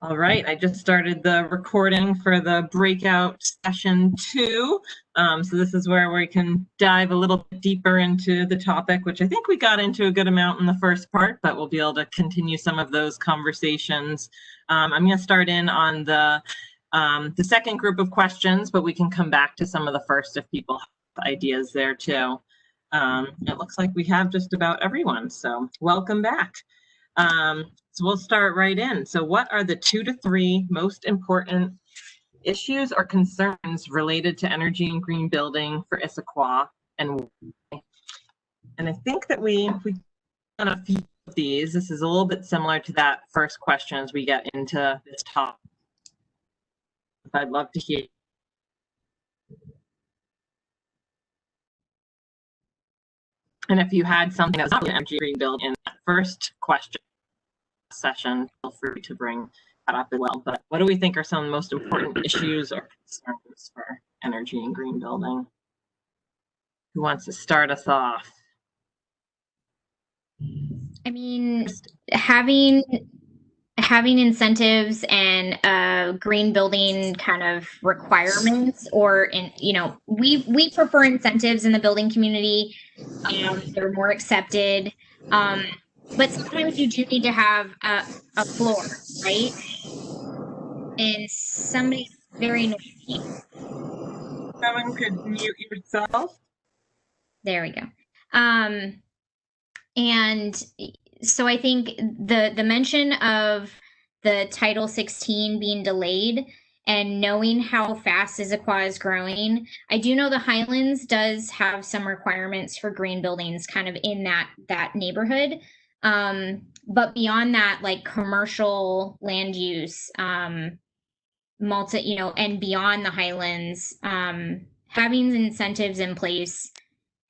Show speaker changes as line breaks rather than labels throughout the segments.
All right, I just started the recording for the breakout session 2. So this is where we can dive a little bit deeper into the topic, which I think we got into a good amount in the first part, but we'll be able to continue some of those conversations. I'm going to start in on the second group of questions, but we can come back to some of the first if people have ideas there too. It looks like we have just about everyone, so welcome back. So we'll start right in. So what are the 2 to 3 most important issues or concerns related to energy and green building for Issaquah and why? And I think that we've done a few of these. This is a little bit similar to that first question as we get into this topic. I'd love to hear. And if you had something that was not an energy green build in that first question session, feel free to bring that up as well. But what do we think are some of the most important issues or concerns for energy and green building? Who wants to start us off?
I mean, having incentives and green building kind of requirements, or we prefer incentives in the building community. They're more accepted. But sometimes you do need to have a floor, right? And somebody's very noisy.
Someone could mute yourself.
There we go. And so I think the mention of the Title 16 being delayed and knowing how fast Issaquah is growing, I do know the Highlands does have some requirements for green buildings kind of in that neighborhood. But beyond that, like commercial land use, and beyond the Highlands, having incentives in place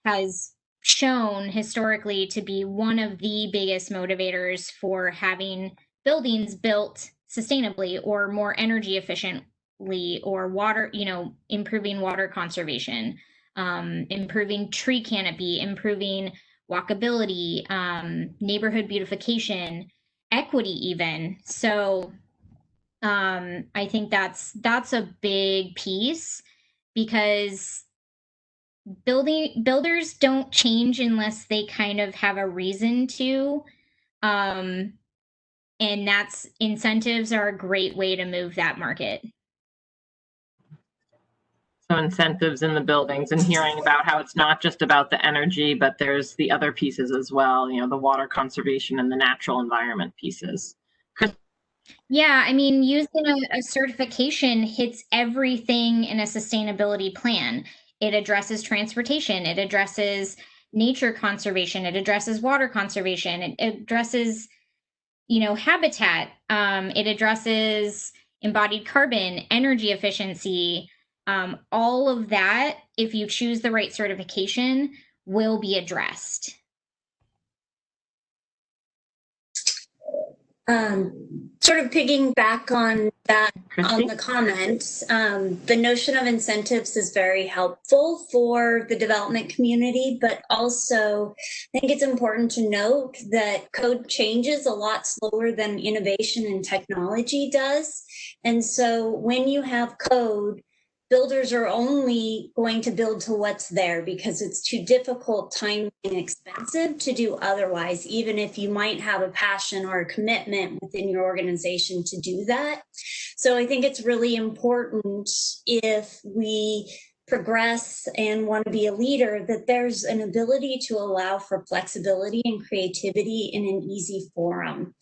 has shown historically to be one of the biggest motivators for having buildings built sustainably or more energy efficiently, or water, improving water conservation, improving tree canopy, improving walkability, neighborhood beautification, equity even. So I think that's a big piece, because builders don't change unless they kind of have a reason to, and that's incentives are a great way to move that market.
So incentives in the buildings, and hearing about how it's not just about the energy, but there's the other pieces as well, the water conservation and the natural environment pieces.
Yeah, I mean, using a certification hits everything in a sustainability plan. It addresses transportation, it addresses nature conservation, it addresses water conservation, it addresses, habitat, it addresses embodied carbon, energy efficiency. All of that, if you choose the right certification, will be addressed.
Sort of piggyback on that, on the comments, the notion of incentives is very helpful for the development community, but also I think it's important to note that code changes a lot slower than innovation and technology does. And so when you have code, builders are only going to build to what's there because it's too difficult, time, and expensive to do otherwise, even if you might have a passion or a commitment within your organization to do that. So I think it's really important, if we progress and want to be a leader, that there's an ability to allow for flexibility and creativity in an easy forum.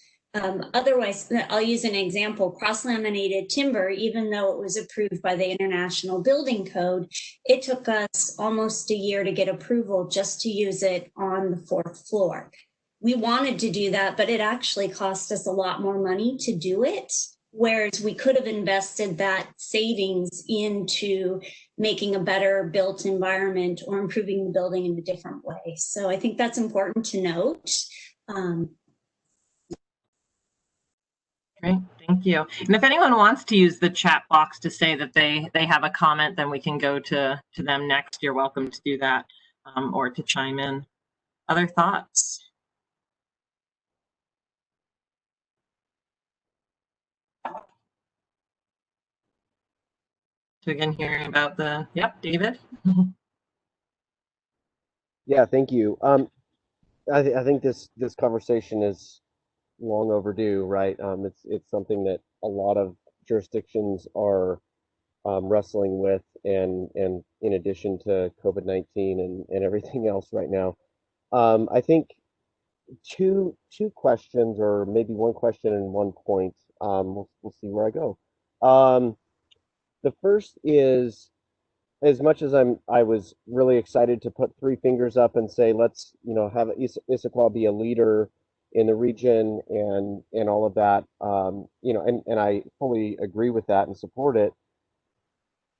Otherwise, I'll use an example. Cross-laminated timber, even though it was approved by the International Building Code, it took us almost a year to get approval just to use it on the 4th floor. We wanted to do that, but it actually cost us a lot more money to do it, whereas we could have invested that savings into making a better built environment or improving the building in a different way. So I think that's important to note.
Great, thank you. And if anyone wants to use the chat box to say that they have a comment, then we can go to them next. You're welcome to do that, or to chime in. Other thoughts? So again, hearing about David.
Yeah, thank you. I think this conversation is long overdue, right? It's something that a lot of jurisdictions are wrestling with, and in addition to COVID-19 and everything else right now. I think two questions, or maybe one question and one point. We'll see where I go. Um, the first is, as much as I was really excited to put three fingers up and say, let's, have Issaquah be a leader in the region and all of that, and I fully agree with that and support it.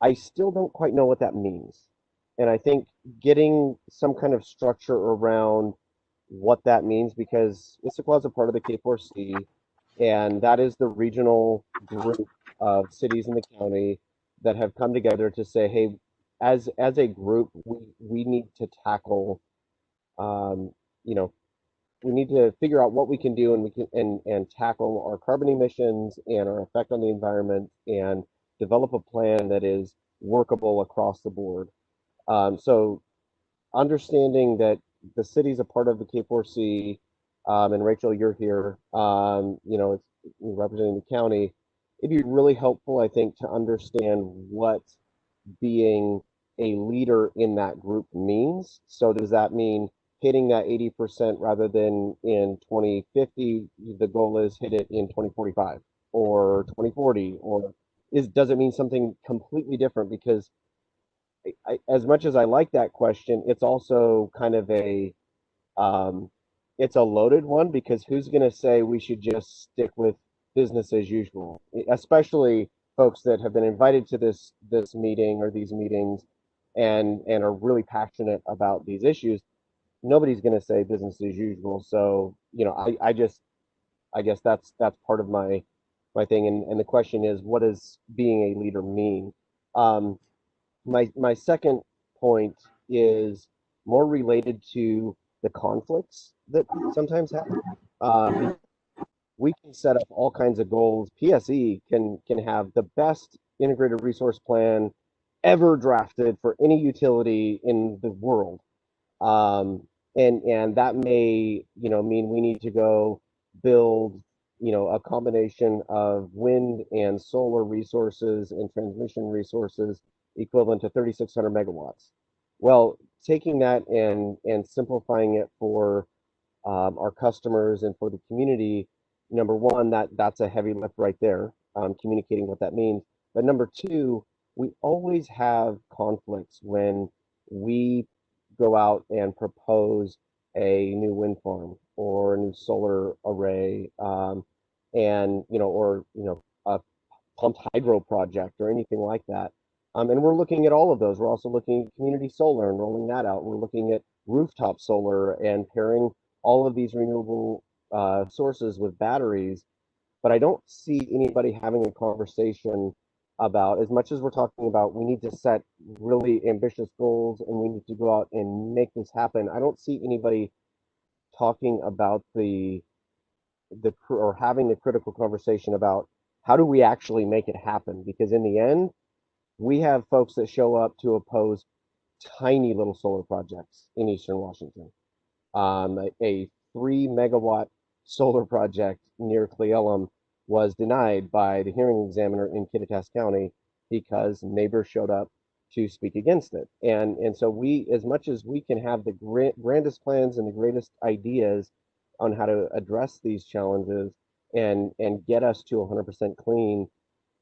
I still don't quite know what that means. And I think getting some kind of structure around what that means, because Issaquah is a part of the K4C, and that is the regional group of cities in the county that have come together to say, hey, as a group, we need to tackle, um, you know, we need to figure out what we can do, and we can and tackle our carbon emissions and our effect on the environment, and develop a plan that is workable across the board. So understanding that the city's a part of the K4C, and Rachel, you're here, it's representing the county. It'd be really helpful, I think, to understand what being a leader in that group means. So does that mean hitting that 80% rather than in 2050? The goal is hit it in 2045 or 2040, or does it mean something completely different? Because as much as I like that question, it's also kind of um, it's a loaded one, because who's going to say we should just stick with business as usual, especially folks that have been invited to this meeting or these meetings and are really passionate about these issues. Nobody's going to say business as usual. So, I guess that's part of my thing. And the question is, what does being a leader mean? Um, my second point is more related to the conflicts that sometimes happen. We can set up all kinds of goals. PSE can have the best integrated resource plan ever drafted for any utility in the world, um, and that may mean we need to go build a combination of wind and solar resources and transmission resources equivalent to 3,600 megawatts. Well, taking that and simplifying it for our customers and for the community, number one, that's a heavy lift right there, communicating what that means. But number two, we always have conflicts when we go out and propose a new wind farm or a new solar array, and a pumped hydro project or anything like that. And we're looking at all of those. We're also looking at community solar and rolling that out. We're looking at rooftop solar and pairing all of these renewable sources with batteries. But I don't see anybody having a conversation about, as much as we're talking about we need to set really ambitious goals and we need to go out and make this happen. I don't see anybody talking about or having the critical conversation about how do we actually make it happen, because in the end we have folks that show up to oppose tiny little solar projects in Eastern Washington. A 3 megawatt solar project near Cleellum was denied by the hearing examiner in Kittitas County because neighbors showed up to speak against it. And so we, as much as we can have the grandest plans and the greatest ideas on how to address these challenges and get us to 100% clean,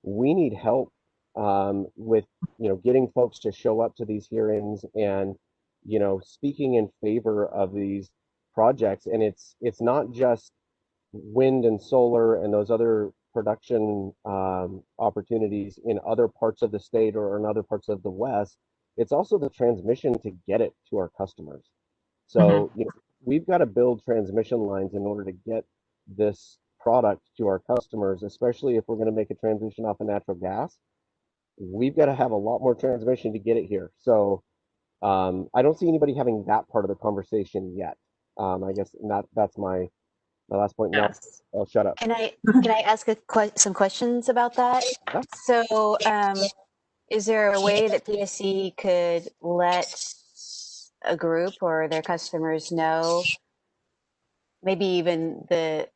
we need help with getting folks to show up to these hearings and speaking in favor of these projects. And it's not just wind and solar and those other production opportunities in other parts of the state or in other parts of the West. It's also the transmission to get it to our customers. So we've got to build transmission lines in order to get this product to our customers, especially if we're going to make a transition off of natural gas. We've got to have a lot more transmission to get it here. So I don't see anybody having that part of the conversation yet. I guess that's my last point. Now I'll shut up.
Can I ask some questions about that?
Yeah.
So Is there a way that PSC could let a group or their customers know, maybe even the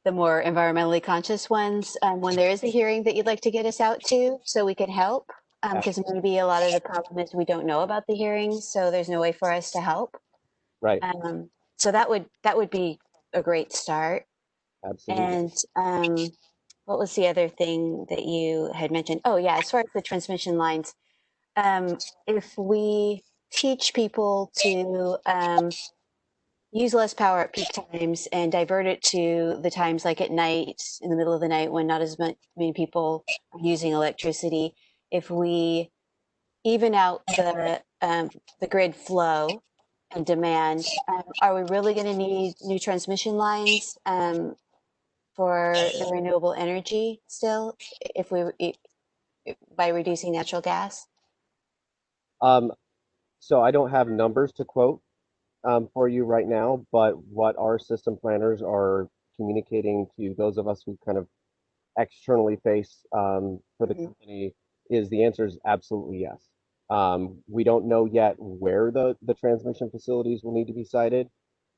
the more environmentally conscious ones, when there is a hearing that you'd like to get us out to so we can help? Because maybe a lot of the problem is we don't know about the hearings, so there's no way for us to help.
Right.
So that would be a great start.
Absolutely.
And what was the other thing that you had mentioned? Oh yeah, as far as the transmission lines, if we teach people to use less power at peak times and divert it to the times like at night, in the middle of the night when not as many people are using electricity, if we even out the grid flow and demand, are we really going to need new transmission lines for the renewable energy still, if by reducing natural gas?
So I don't have numbers to quote for you right now, but what our system planners are communicating to those of us who kind of externally face for the company is the answer is absolutely yes. We don't know yet where the transmission facilities will need to be sited,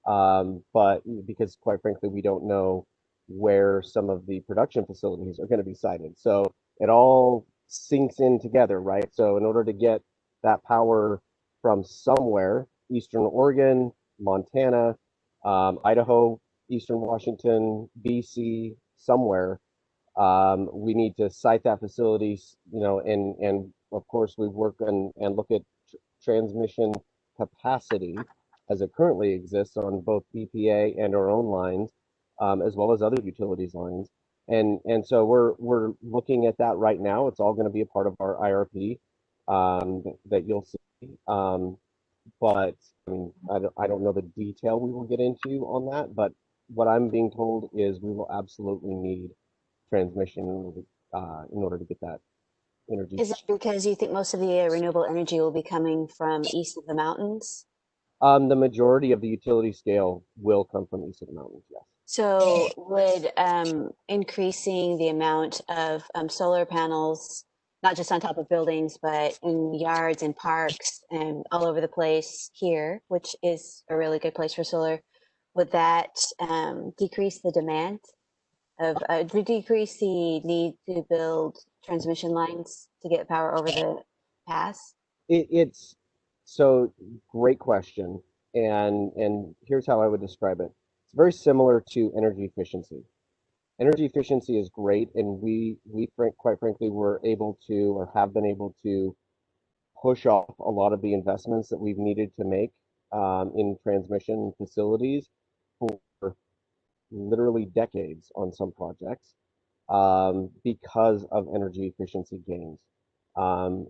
but because quite frankly, we don't know where some of the production facilities are going to be sited. So it all sinks in together, right? So in order to get that power from somewhere, Eastern Oregon, Montana, Idaho, Eastern Washington, BC, somewhere, we need to site that facilities, and of course we work and look at transmission capacity as it currently exists on both BPA and our own lines, as well as other utilities lines. And so we're looking at that right now. It's all going to be a part of our IRP that you'll see. But I mean, I don't know the detail we will get into on that, but what I'm being told is we will absolutely need transmission in order to get that energy.
Is it because you think most of the renewable energy will be coming from east of the mountains?
The majority of the utility scale will come from east of the mountains, yes.
So would increasing the amount of solar panels, not just on top of buildings, but in yards and parks and all over the place here, which is a really good place for solar, would that decrease the demand of, decrease the need to build transmission lines to get power over the pass?
It's so great question, and here's how I would describe it. It's very similar to energy efficiency. Energy efficiency is great, and quite frankly were able to or have been able to push off a lot of the investments that we've needed to make in transmission facilities for literally decades on some projects because of energy efficiency gains. Um,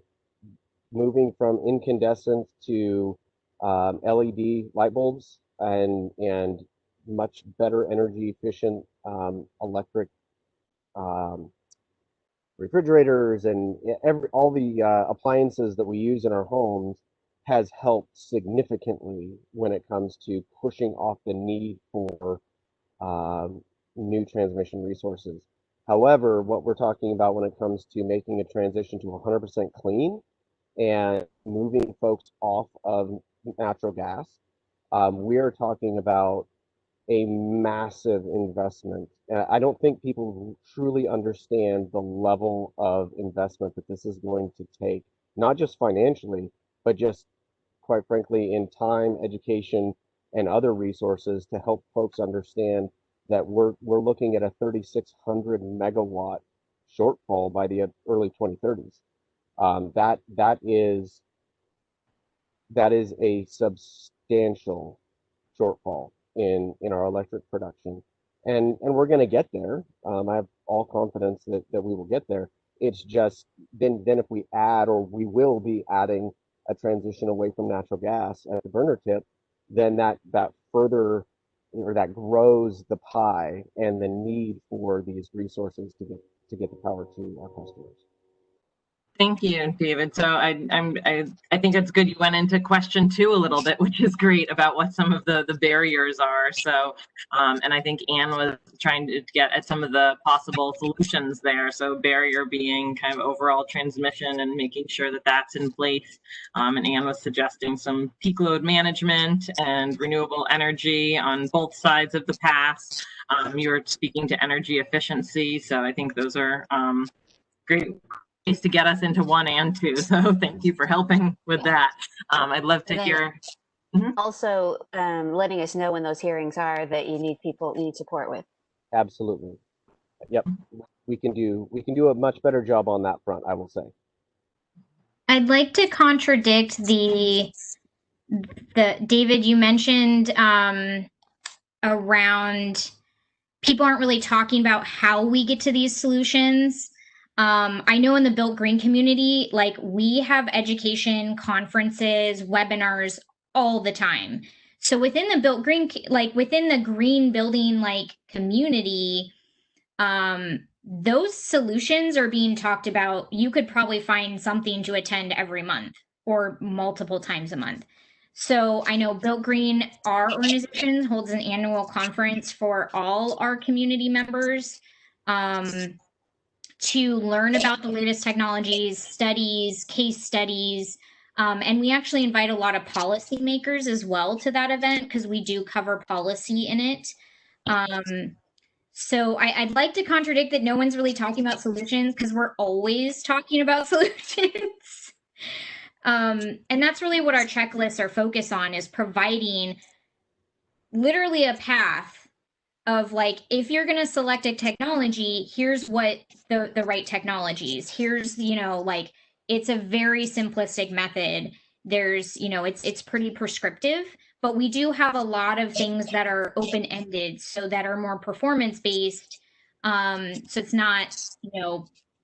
Moving from incandescent to LED light bulbs and much better energy efficient electric um, refrigerators and all the appliances that we use in our homes has helped significantly when it comes to pushing off the need for um, new transmission resources. However, what we're talking about when it comes to making a transition to 100% clean and moving folks off of natural gas, we are talking about a massive investment. And I don't think people truly understand the level of investment that this is going to take, not just financially, but just quite frankly in time, education, and other resources to help folks understand that we're looking at a 3,600 megawatt shortfall by the early 2030s. That is a substantial shortfall in our electric production, and we're going to get there. I have all confidence that we will get there. It's just then if we add, or we will be adding, a transition away from natural gas at the burner tip, then that further, or that grows the pie and the need for these resources to get the power to our customers.
Thank you, David. So I think it's good you went into question 2 a little bit, which is great, about what some of the barriers are. So, and I think Anne was trying to get at some of the possible solutions there. So barrier being kind of overall transmission and making sure that that's in place. And Anne was suggesting some peak load management and renewable energy on both sides of the pass. You were speaking to energy efficiency. So I think those are great ways to get us into 1 and 2. So thank you for helping with that. I'd love to hear.
Also, letting us know when those hearings are that you need support with.
Absolutely. Yep. We can do a much better job on that front, I will say.
I'd like to contradict the David, you mentioned around people aren't really talking about how we get to these solutions. I know in the Built Green community, like, we have education, conferences, webinars all the time. So within the Built Green, like within the green building like community, those solutions are being talked about. You could probably find something to attend every month or multiple times a month. So I know Built Green, our organization, holds an annual conference for all our community members to learn about the latest technologies, studies, case studies. And we actually invite a lot of policymakers as well to that event because we do cover policy in it. So I'd like to contradict that no one's really talking about solutions, because we're always talking about solutions. And that's really what our checklists are focused on, is providing literally a path of, like, if you're going to select a technology, here's what the right technologies, here's, like, it's a very simplistic method. There's, it's pretty prescriptive, but we do have a lot of things that are open-ended, so that are more performance-based. So it's not,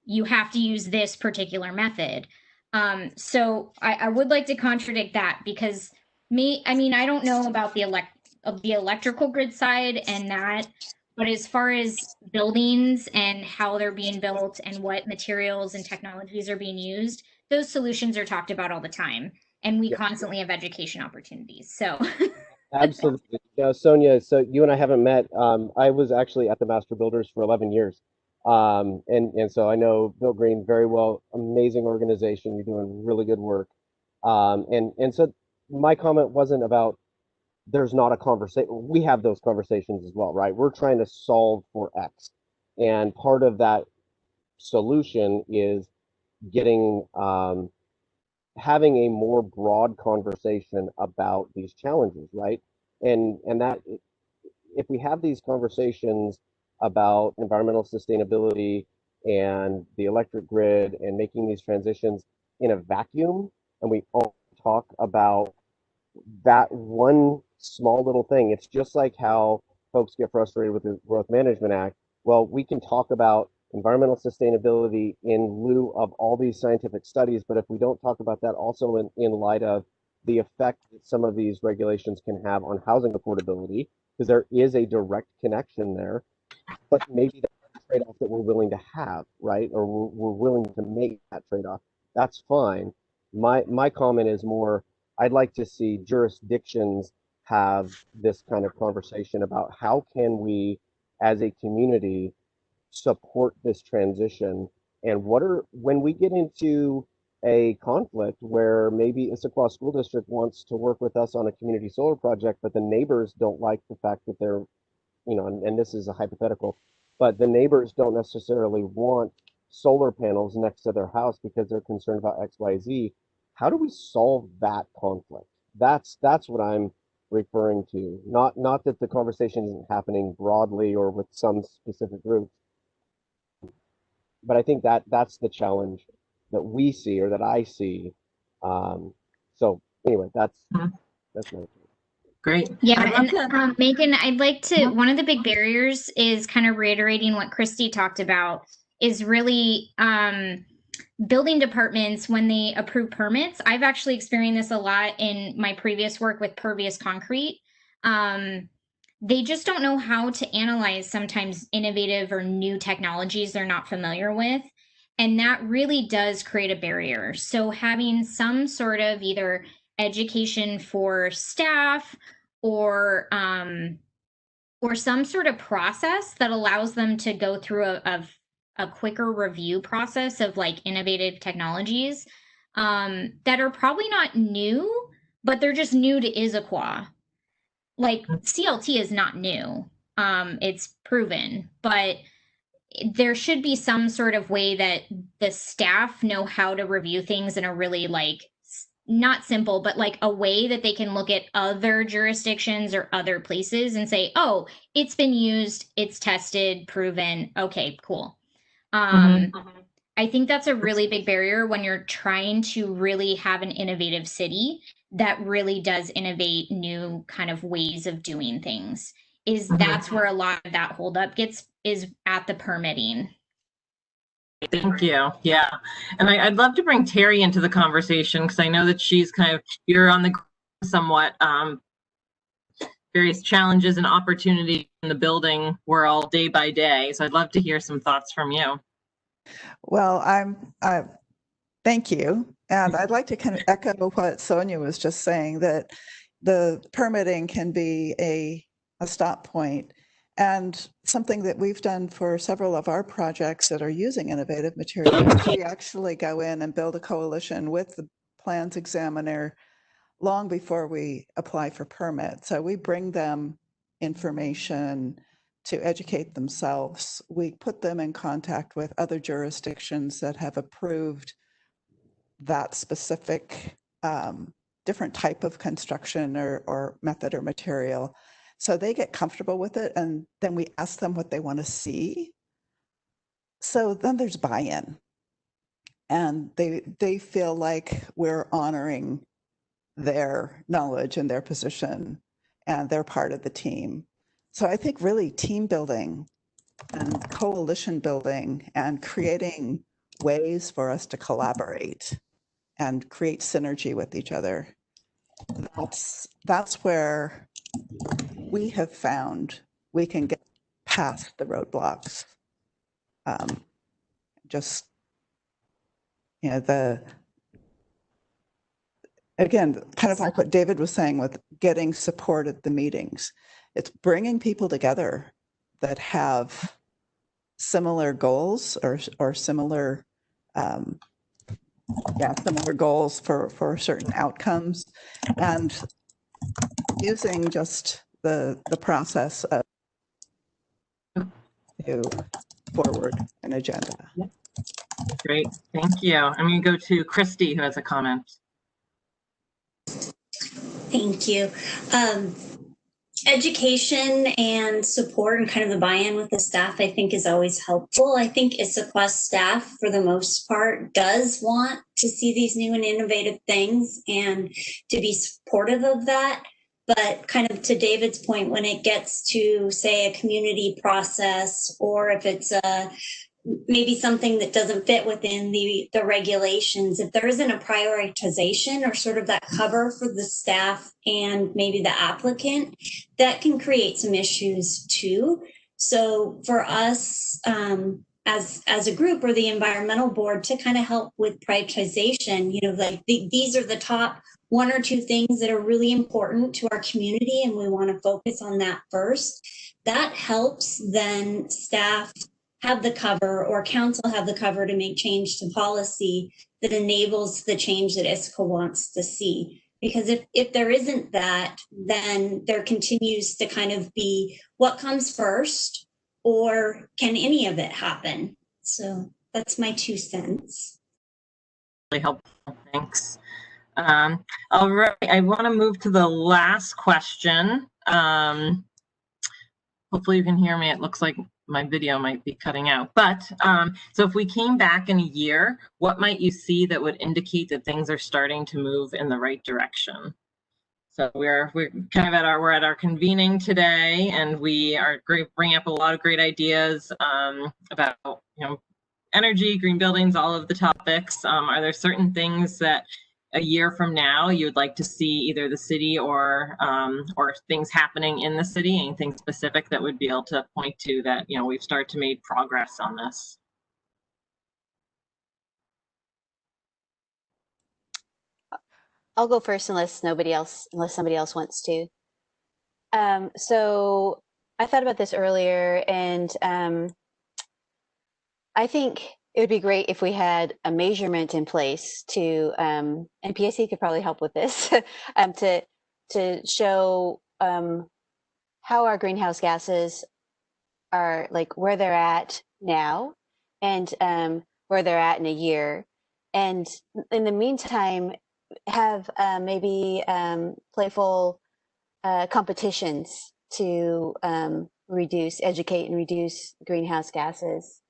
you have to use this particular method. So I would like to contradict that, because I don't know about the electrical grid side and that, but as far as buildings and how they're being built and what materials and technologies are being used, those solutions are talked about all the time, and we constantly have education opportunities. So
Absolutely. Sonia, so you and I haven't met. I was actually at the Master Builders for 11 years. And so I know Bill Green very well. Amazing organization. You're doing really good work. And so my comment wasn't about there's not a conversation. We have those conversations as well, right? We're trying to solve for X. And part of that solution is getting having a more broad conversation about these challenges, right? And that if we have these conversations about environmental sustainability and the electric grid and making these transitions in a vacuum, and we all talk about that one small little thing, it's just like how folks get frustrated with the Growth Management Act. Well, we can talk about environmental sustainability in lieu of all these scientific studies, but if we don't talk about that also in light of the effect that some of these regulations can have on housing affordability, because there is a direct connection there, but maybe that's a trade-off that we're willing to have, right? Or we're willing to make that trade-off. That's fine. My comment is more, I'd like to see jurisdictions have this kind of conversation about how can we, as a community, support this transition, and when we get into a conflict where maybe Issaquah School District wants to work with us on a community solar project, but the neighbors don't like the fact that they're, and this is a hypothetical, but the neighbors don't necessarily want solar panels next to their house because they're concerned about X, Y, Z. How do we solve that conflict? That's what I'm referring to. Not that the conversation isn't happening broadly or with some specific groups, but I think that's the challenge that we see, or that I see. So anyway, that's my opinion.
Great.
Yeah, and Megan, I'd like to, one of the big barriers is kind of reiterating what Christy talked about, is really building departments, when they approve permits. I've actually experienced this a lot in my previous work with pervious concrete. They just don't know how to analyze sometimes innovative or new technologies they're not familiar with. And that really does create a barrier. So having some sort of either education for staff or some sort of process that allows them to go through a quicker review process of like innovative technologies that are probably not new, but they're just new to Issaquah. Like CLT is not new. It's proven, but there should be some sort of way that the staff know how to review things in a really like not simple, but like a way that they can look at other jurisdictions or other places and say, oh, it's been used, it's tested, proven. Okay, cool. I think that's a really big barrier when you're trying to really have an innovative city that really does innovate new kind of ways of doing things. That's where a lot of that holdup is at the permitting.
Thank you. Yeah. And I'd love to bring Terry into the conversation because I know that she's you're on the somewhat various challenges and opportunities in the building world day by day. So I'd love to hear some thoughts from you.
Well, thank you. And I'd like to kind of echo what Sonia was just saying, that the permitting can be a stop point. And something that we've done for several of our projects that are using innovative materials, we actually go in and build a coalition with the plans examiner long before we apply for permit. So we bring them information to educate themselves. We put them in contact with other jurisdictions that have approved that specific different type of construction or method or material. So they get comfortable with it, and then we ask them what they want to see. So then there's buy-in, and they feel like we're honoring their knowledge and their position, and they're part of the team. So I think really team building and coalition building and creating ways for us to collaborate and create synergy with each other, that's where we have found we can get past the roadblocks. Just, you know, again, kind of like what David was saying with getting support at the meetings. It's bringing people together that have similar goals or similar, similar goals for certain outcomes, and using just the process of to forward an agenda.
Great, thank you. I'm going to go to Christy, who has a comment.
Thank you. Education and support and kind of the buy-in with the staff, I think, is always helpful. I think Issaquah staff, for the most part, does want to see these new and innovative things and to be supportive of that. But kind of to David's point, when it gets to, say, a community process, or if it's maybe something that doesn't fit within the regulations, if there isn't a prioritization or sort of that cover for the staff and maybe the applicant, that can create some issues too. So for us as a group or the environmental board to kind of help with prioritization, you know, like these are the top one or two things that are really important to our community and we want to focus on that first. That helps then staff have the cover or council have the cover to make change to policy that enables the change that Issaquah wants to see. Because if there isn't that, then there continues to kind of be what comes first, or can any of it happen? So that's my 2 cents.
Really helpful, thanks. All right, I want to move to the last question. Hopefully you can hear me. It looks like my video might be cutting out. But so if we came back in a year, what might you see that would indicate that things are starting to move in the right direction? So we're kind of we're at our convening today, and we are bringing up a lot of great ideas about, you know, energy, green buildings, all of the topics. Are there certain things that a year from now you would like to see either the city or things happening in the city, anything specific that would be able to point to that, you know, we've started to make progress on this?
I'll go first unless somebody else wants to. So I thought about this earlier, and I think it would be great if we had a measurement in place to, and PSC could probably help with this, to show how our greenhouse gases are, like, where they're at now and where they're at in a year. And in the meantime, have maybe playful competitions to educate and reduce greenhouse gases.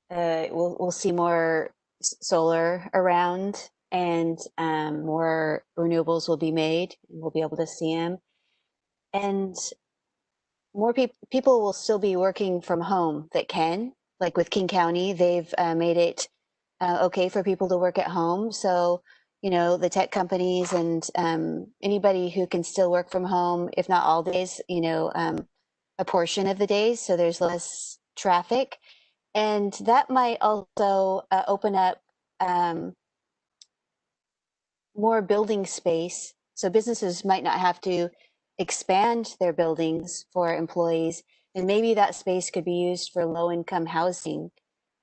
We'll see more solar around, and more renewables will be made, and we'll be able to see them. And more people will still be working from home that can. Like with King County, they've made it okay for people to work at home. So, you know, the tech companies and anybody who can still work from home, if not all days, you know, a portion of the days, so there's less traffic. And that might also open up more building space. So businesses might not have to expand their buildings for employees. And maybe that space could be used for low-income housing,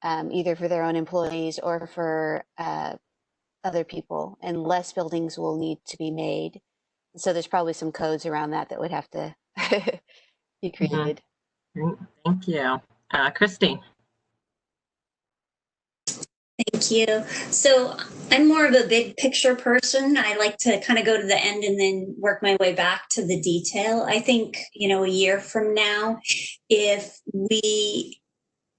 either for their own employees or for other people. And less buildings will need to be made. So there's probably some codes around that would have to be created.
Thank you. Christy.
Thank you. So I'm more of a big picture person. I like to kind of go to the end and then work my way back to the detail. I think, you know, a year from now, if we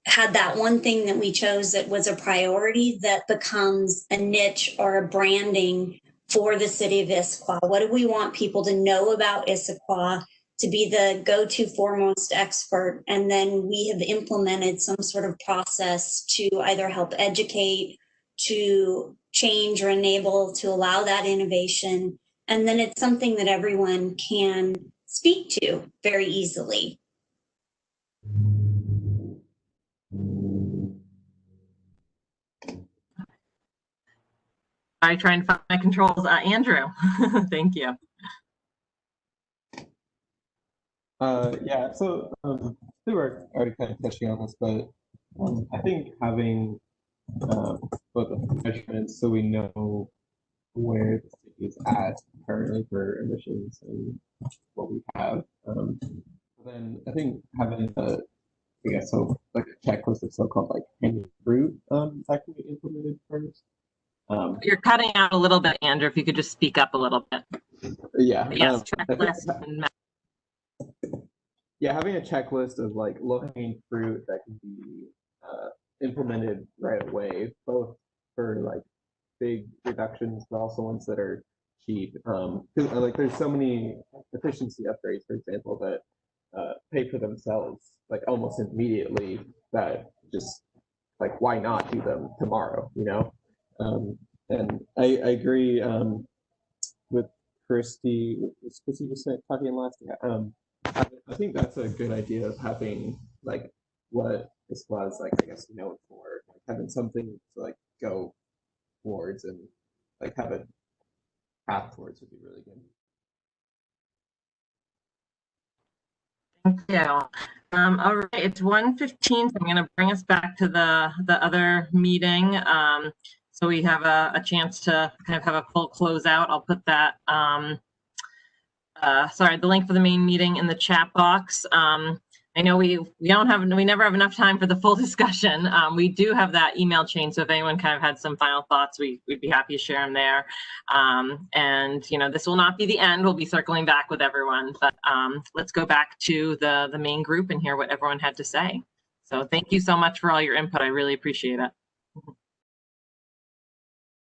had that one thing that we chose that was a priority that becomes a niche or a branding for the city of Issaquah, what do we want people to know about Issaquah, to be the go-to foremost expert? And then we have implemented some sort of process to either help educate, to change or enable, to allow that innovation. And then it's something that everyone can speak to very easily.
I try and find my controls. Andrew, thank you.
Yeah, so we were already kind of touching on this, but I think having both the measurements so we know where the city is at currently for emissions and what we have. Then I think having so like a checklist of so-called like hanging fruit that can be implemented first.
You're cutting out a little bit, Andrew. If you could just speak up a little bit.
Yeah.
Yes, checklist.
Yeah, having a checklist of like low-hanging fruit that can be implemented right away, both for like big reductions, but also ones that are cheap. Because like there's so many efficiency upgrades, for example, that pay for themselves like almost immediately. That just like why not do them tomorrow, you know? And I agree with Christy. Was Christy just talking last? I think that's a good idea of having like what this was like, I guess, known for, like having something to like go towards and like have a path towards would be really good.
Thank you. All right, it's 1:15, so I'm going to bring us back to the other meeting. So we have a chance to kind of have a full closeout. I'll put that, sorry, the link for the main meeting in the chat box. I know we never have enough time for the full discussion. We do have that email chain, so if anyone kind of had some final thoughts, we'd be happy to share them there. And you know, this will not be the end. We'll be circling back with everyone, but let's go back to the main group and hear what everyone had to say. So thank you so much for all your input. I really appreciate it.